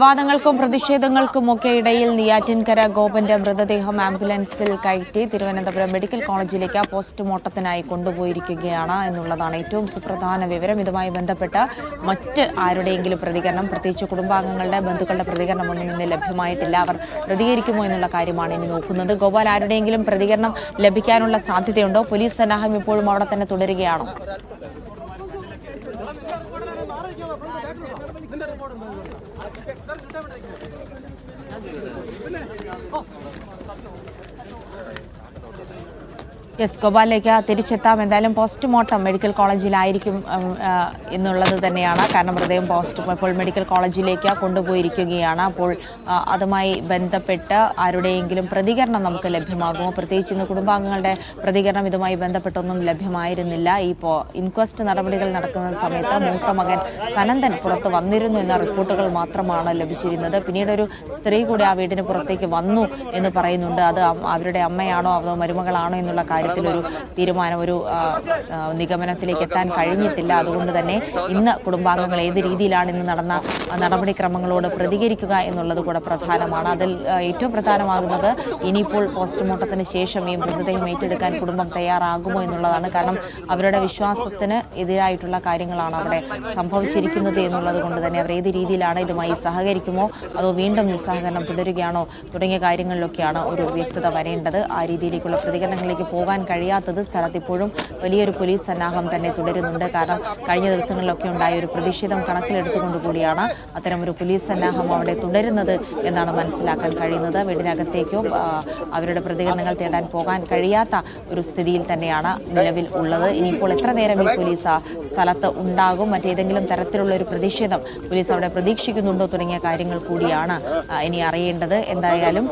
വാദങ്ങൾക്കും പ്രതിഷേധങ്ങൾക്കുമൊക്കെ ഇടയിൽ നെയ്യാറ്റിൻകര ഗോപന്റെ മൃതദേഹം ആംബുലൻസിൽ കയറ്റി തിരുവനന്തപുരം മെഡിക്കൽ കോളേജിലേക്ക് പോസ്റ്റ്മോർട്ടത്തിനായി കൊണ്ടുപോയിരിക്കുകയാണ് എന്നുള്ളതാണ് ഏറ്റവും സുപ്രധാന വിവരം. ഇതുമായി ബന്ധപ്പെട്ട് മറ്റ് ആരുടെയെങ്കിലും പ്രതികരണം, പ്രത്യേകിച്ച് കുടുംബാംഗങ്ങളുടെ ബന്ധുക്കളുടെ പ്രതികരണമൊന്നും ഇന്ന് ലഭ്യമായിട്ടില്ല. അവർ പ്രതികരിക്കുമോ എന്നുള്ള കാര്യമാണ് ഇനി നോക്കുന്നത്. ഗോപാൽ, ആരുടെയെങ്കിലും പ്രതികരണം ലഭിക്കാനുള്ള സാധ്യതയുണ്ടോ? പോലീസ് സന്നാഹം ഇപ്പോഴും അവിടെ തന്നെ തുടരുകയാണോ? യെസ്, ഗോപാലിലേക്ക് തിരിച്ചെത്താം. എന്തായാലും പോസ്റ്റ്മോർട്ടം മെഡിക്കൽ കോളേജിലായിരിക്കും എന്നുള്ളത് തന്നെയാണ്. കാരണം മൃതദേഹം ഇപ്പോൾ മെഡിക്കൽ കോളേജിലേക്ക് കൊണ്ടുപോയിരിക്കുകയാണ്. അപ്പോൾ അതുമായി ബന്ധപ്പെട്ട് ആരുടെയെങ്കിലും പ്രതികരണം നമുക്ക് ലഭ്യമാകുമോ? പ്രത്യേകിച്ച് ഇന്ന് കുടുംബാംഗങ്ങളുടെ പ്രതികരണം ഇതുമായി ബന്ധപ്പെട്ടൊന്നും ലഭ്യമായിരുന്നില്ല. ഇപ്പോൾ ഇൻക്വസ്റ്റ് നടപടികൾ നടക്കുന്ന സമയത്ത് മൂത്ത മകൻ സനന്ദൻ പുറത്ത് വന്നിരുന്നു എന്ന റിപ്പോർട്ടുകൾ മാത്രമാണ് ലഭിച്ചിരുന്നത്. പിന്നീട് ഒരു സ്ത്രീ കൂടി ആ വീടിന് പുറത്തേക്ക് വന്നു എന്ന് പറയുന്നുണ്ട്. അത് അവരുടെ അമ്മയാണോ അതോ മരുമകളാണോ എന്നുള്ള ഒരു തീരുമാനം, ഒരു നിഗമനത്തിലേക്ക് എത്താൻ കഴിഞ്ഞിട്ടില്ല. അതുകൊണ്ട് തന്നെ ഇന്ന് കുടുംബാംഗങ്ങൾ ഏത് രീതിയിലാണ് ഇന്ന് നടന്ന നടപടിക്രമങ്ങളോട് പ്രതികരിക്കുക എന്നുള്ളത് കൂടെ പ്രധാനമാണ്. അതിൽ ഏറ്റവും പ്രധാനമാകുന്നത് ഇനിയിപ്പോൾ പോസ്റ്റ്മോർട്ടത്തിന് ശേഷം ഈ മൃതദേഹം ഏറ്റെടുക്കാൻ കുടുംബം തയ്യാറാകുമോ എന്നുള്ളതാണ്. കാരണം അവരുടെ വിശ്വാസത്തിന് എതിരായിട്ടുള്ള കാര്യങ്ങളാണ് അവിടെ സംഭവിച്ചിരിക്കുന്നത് എന്നുള്ളത് കൊണ്ട് തന്നെ അവർ ഏത് രീതിയിലാണ് ഇതുമായി സഹകരിക്കുമോ അതോ വീണ്ടും നിസ്സഹകരണം തുടരുകയാണോ തുടങ്ങിയ കാര്യങ്ങളിലൊക്കെയാണ് ഒരു വ്യക്തത വരേണ്ടത്. ആ രീതിയിലേക്കുള്ള പ്രതികരണങ്ങളിലേക്ക് പോകാൻ കഴിയാത്തത് സ്ഥലത്ത് ഇപ്പോഴും വലിയൊരു പോലീസ് സന്നാഹം തന്നെ തുടരുന്നുണ്ട്. കാരണം കഴിഞ്ഞ ദിവസങ്ങളിലൊക്കെ ഉണ്ടായ ഒരു പ്രതിഷേധം കണക്കിലെടുത്തുകൊണ്ട് കൂടിയാണ് അത്തരമൊരു പോലീസ് സന്നാഹം അവിടെ തുടരുന്നത് എന്നാണ് മനസ്സിലാക്കാൻ കഴിയുന്നത്. വീടിനകത്തേക്കോ അവരുടെ പ്രതികരണങ്ങൾ തേടാൻ പോകാൻ കഴിയാത്ത ഒരു സ്ഥിതിയിൽ തന്നെയാണ് നിലവിൽ ഉള്ളത്. ഇനിയിപ്പോൾ എത്ര നേരം ഈ പോലീസ് സ്ഥലത്ത് ഉണ്ടാകും, മറ്റേതെങ്കിലും തരത്തിലുള്ള ഒരു പ്രതിഷേധം പോലീസ് അവിടെ പ്രതീക്ഷിക്കുന്നുണ്ടോ തുടങ്ങിയ കാര്യങ്ങൾ കൂടിയാണ് ഇനി അറിയേണ്ടത്. എന്തായാലും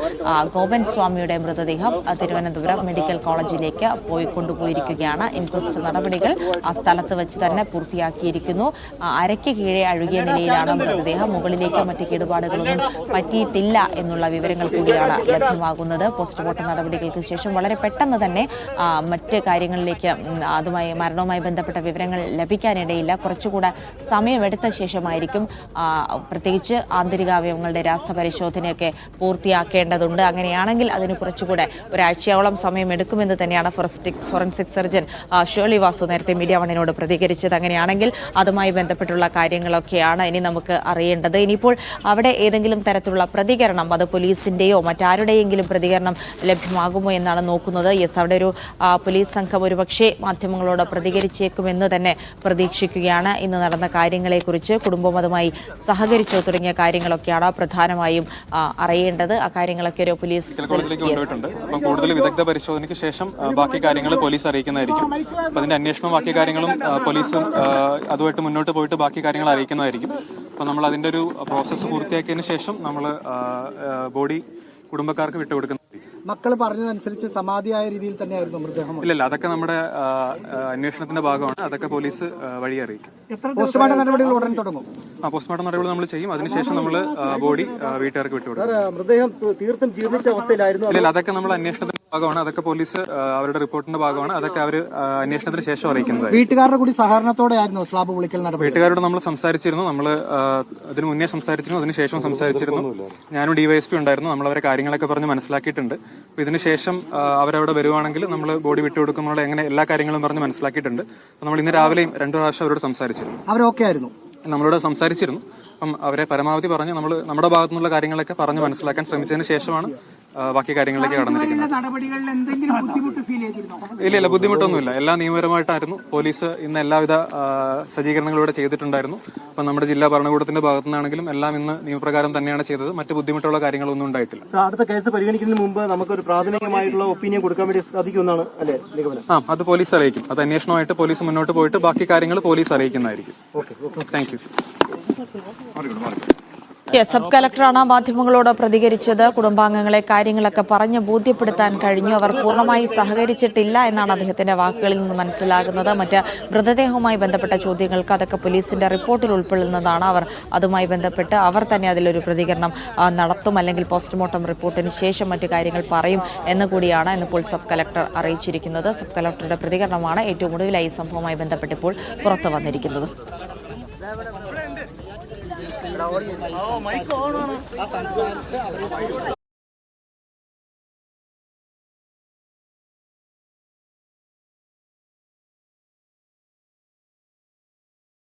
ഗോപൻ സ്വാമിയുടെ മൃതദേഹം തിരുവനന്തപുരം മെഡിക്കൽ കോളേജിലേക്ക് കൊണ്ടുപോയിരിക്കുകയാണ്. ഇൻക്വസ്റ്റ് നടപടികൾ ആ സ്ഥലത്ത് വെച്ച് തന്നെ പൂർത്തിയാക്കിയിരിക്കുന്നു. അരയ്ക്ക് കീഴെ അഴുകിയ നിലയിലാണ് മൃതദേഹം. മുകളിലേക്ക് മറ്റ് കേടുപാടുകളൊന്നും പറ്റിയിട്ടില്ല എന്നുള്ള വിവരങ്ങൾ കൂടിയാണ് ലഭ്യമാകുന്നത്. പോസ്റ്റ്മോർട്ടം നടപടികൾക്ക് ശേഷം വളരെ പെട്ടെന്ന് തന്നെ മറ്റ് കാര്യങ്ങളിലേക്ക് മരണവുമായി ബന്ധപ്പെട്ട വിവരങ്ങൾ ലഭിക്കാനിടയില്ല. കുറച്ചുകൂടെ സമയമെടുത്ത ശേഷമായിരിക്കും പ്രത്യേകിച്ച് ആന്തരികാവയവങ്ങളുടെ രാസപരിശോധനയൊക്കെ പൂർത്തിയാക്കേണ്ടതുണ്ട്. അങ്ങനെയാണെങ്കിൽ അതിന് കുറച്ചുകൂടെ ഒരാഴ്ചയോളം സമയമെടുക്കുമെന്ന് തന്നെയാണ് ഫോറൻസിക് സർജൻ ഷേർലി വാസു നേരത്തെ മീഡിയ വണ്ണിനോട് പ്രതികരിച്ചത്. അങ്ങനെയാണെങ്കിൽ അതുമായി ബന്ധപ്പെട്ടുള്ള കാര്യങ്ങളൊക്കെയാണ് ഇനി നമുക്ക് അറിയേണ്ടത്. ഇനിയിപ്പോൾ അവിടെ ഏതെങ്കിലും തരത്തിലുള്ള പ്രതികരണം, അത് പോലീസിന്റെയോ മറ്റാരുടെയെങ്കിലും പ്രതികരണം ലഭ്യമാകുമോ എന്നാണ് നോക്കുന്നത്. യെസ്, അവിടെ ഒരു പോലീസ് സംഘം ഒരുപക്ഷെ മാധ്യമങ്ങളോട് പ്രതികരിച്ചേക്കുമെന്ന് തന്നെ പ്രതീക്ഷിക്കുകയാണ്. ഇന്ന് നടന്ന കാര്യങ്ങളെക്കുറിച്ച് കുടുംബം അതുമായി സഹകരിച്ചോ തുടങ്ങിയ കാര്യങ്ങളൊക്കെയാണ് പ്രധാനമായും അറിയേണ്ടത്. ആ കാര്യങ്ങളൊക്കെ ഒരു പോലീസ് കൂടുതൽ വിദഗ്ധ പരിശോധനയ്ക്ക് ശേഷം ബാക്കി കാര്യങ്ങൾ പോലീസ് അറിയിക്കുന്നതായിരിക്കും. അപ്പം അതിന്റെ അന്വേഷണവും ബാക്കി കാര്യങ്ങളും പോലീസും അതുമായിട്ട് മുന്നോട്ട് പോയിട്ട് ബാക്കി കാര്യങ്ങൾ അറിയിക്കുന്നതായിരിക്കും. അപ്പം നമ്മൾ അതിന്റെ ഒരു പ്രോസസ്സ് പൂർത്തിയാക്കിയതിന് ശേഷം നമ്മൾ ബോഡി കുടുംബക്കാർക്ക് വിട്ടുകൊടുക്കുന്നത്. മക്കൾ പറഞ്ഞതനുസരിച്ച് സമാധിയായ രീതിയിൽ തന്നെയായിരുന്നു മൃതദേഹം? ഇല്ലല്ല, അതൊക്കെ നമ്മുടെ അന്വേഷണത്തിന്റെ ഭാഗമാണ്. അതൊക്കെ പോലീസ് വഴി അറിയിക്കും. പോസ്റ്റ്മോർട്ടം നടപടികൾ ഉടൻ തുടങ്ങും. പോസ്റ്റ്മോർട്ടം നടപടികൾ നമ്മൾ ചെയ്യും. അതിനുശേഷം നമ്മൾ ബോഡി വീട്ടുകാർക്ക് വിട്ടുകൊടുക്കും. മൃതദേഹം തീർത്തും ജീർണിച്ച അവസ്ഥയിലായിരുന്നു? ഇല്ല, അതൊക്കെ നമ്മൾ അന്വേഷണത്തിന്റെ ഭാഗമാണ്. അതൊക്കെ പോലീസ് അവരുടെ റിപ്പോർട്ടിന്റെ ഭാഗമാണ്. അതൊക്കെ അവർ അന്വേഷണത്തിന് ശേഷം അറിയിക്കുന്നത്. വീട്ടുകാരുടെ കൂടി സഹകരണത്തോടെ ആയിരുന്നു സ്ലാബ് പൊളിക്കൽ നടപടി? വീട്ടുകാരോട് നമ്മൾ സംസാരിച്ചിരുന്നു. നമ്മൾ അതിന് മുന്നേ സംസാരിച്ചിരുന്നു, അതിനുശേഷം സംസാരിച്ചിരുന്നു. ഞാനും ഡിവൈഎസ്പി ഉണ്ടായിരുന്നു. നമ്മൾ അവരെ കാര്യങ്ങളൊക്കെ പറഞ്ഞ് മനസ്സിലാക്കിയിട്ടുണ്ട്. ഇതിനുശേഷം അവരവിടെ വരുവാണെങ്കിൽ നമ്മൾ ബോഡി വിട്ടുകൊടുക്കുമ്പോൾ എങ്ങനെ എല്ലാ കാര്യങ്ങളും പറഞ്ഞ് മനസ്സിലാക്കിയിട്ടുണ്ട്. നമ്മൾ ഇന്ന് രാവിലെയും 2 പ്രാവശ്യം അവരോട് സംസാരിച്ചിരുന്നു. അവരൊക്കെ ആയിരുന്നു? നമ്മളോട് സംസാരിച്ചിരുന്നു. അപ്പം അവരെ പരമാവധി പറഞ്ഞ് നമ്മൾ നമ്മുടെ ഭാഗത്തുനിന്നുള്ള കാര്യങ്ങളൊക്കെ പറഞ്ഞ് മനസ്സിലാക്കാൻ ശ്രമിച്ചതിന് ശേഷമാണ് ബാക്കി കാര്യങ്ങളിലേക്ക് കടന്നിരിക്കുന്നത്. ഇല്ല, ബുദ്ധിമുട്ടൊന്നുമില്ല. എല്ലാം നിയമപരമായിട്ടായിരുന്നു. പോലീസ് ഇന്ന് എല്ലാവിധ സജ്ജീകരണങ്ങളും ഇവിടെ ചെയ്തിട്ടുണ്ടായിരുന്നു. അപ്പം നമ്മുടെ ജില്ലാ ഭരണകൂടത്തിന്റെ ഭാഗത്തു നിന്നാണെങ്കിലും എല്ലാം ഇന്ന് നിയമപ്രകാരം തന്നെയാണ് ചെയ്തത്. മറ്റ് ബുദ്ധിമുട്ടുള്ള കാര്യങ്ങളൊന്നും ഉണ്ടായിട്ടില്ല. അടുത്ത കേസ് പരിഗണിക്കുന്നതിന് മുമ്പ് നമുക്കൊരു പ്രാഥമികമായിട്ടുള്ള ഒപ്പീനിയൻ കൊടുക്കാൻ വേണ്ടി സാധിക്കുമെന്നാണ് അല്ലേ നിഗമനം? അത് പോലീസ് അറിയിക്കും. അത് അന്വേഷണമായിട്ട് പോലീസ് മുന്നോട്ട് പോയിട്ട് ബാക്കി കാര്യങ്ങൾ പോലീസ് അറിയിക്കുന്നതായിരിക്കും. Thank you. സബ് കളക്ടറാണ് മാധ്യമങ്ങളോട് പ്രതികരിച്ചത്. കുടുംബാംഗങ്ങളെ കാര്യങ്ങളൊക്കെ പറഞ്ഞ് ബോധ്യപ്പെടുത്താൻ കഴിഞ്ഞു. അവർ പൂർണ്ണമായി സഹകരിച്ചിട്ടില്ല എന്നാണ് അദ്ദേഹത്തിന്റെ വാക്കുകളിൽ നിന്ന് മനസ്സിലാകുന്നത്. മറ്റ് മൃതദേഹവുമായി ബന്ധപ്പെട്ട ചോദ്യങ്ങൾക്ക് അതൊക്കെ പോലീസിന്റെ റിപ്പോർട്ടിൽ ഉൾപ്പെടുന്നതാണ്. അവർ അതുമായി ബന്ധപ്പെട്ട് അവർ തന്നെ അതിലൊരു പ്രതികരണം നടത്തും, അല്ലെങ്കിൽ പോസ്റ്റ്മോർട്ടം റിപ്പോർട്ടിന് ശേഷം മറ്റു കാര്യങ്ങൾ പറയും എന്ന് കൂടിയാണ് ഇന്നിപ്പോൾ സബ് കളക്ടർ അറിയിച്ചിരിക്കുന്നത്. സബ് കളക്ടറുടെ പ്രതികരണമാണ് ഏറ്റവും ഒടുവിലായി ഈ സംഭവവുമായി ബന്ധപ്പെട്ട് ഇപ്പോൾ പുറത്തു വന്നിരിക്കുന്നത്. സംസാരിച്ച് അവർ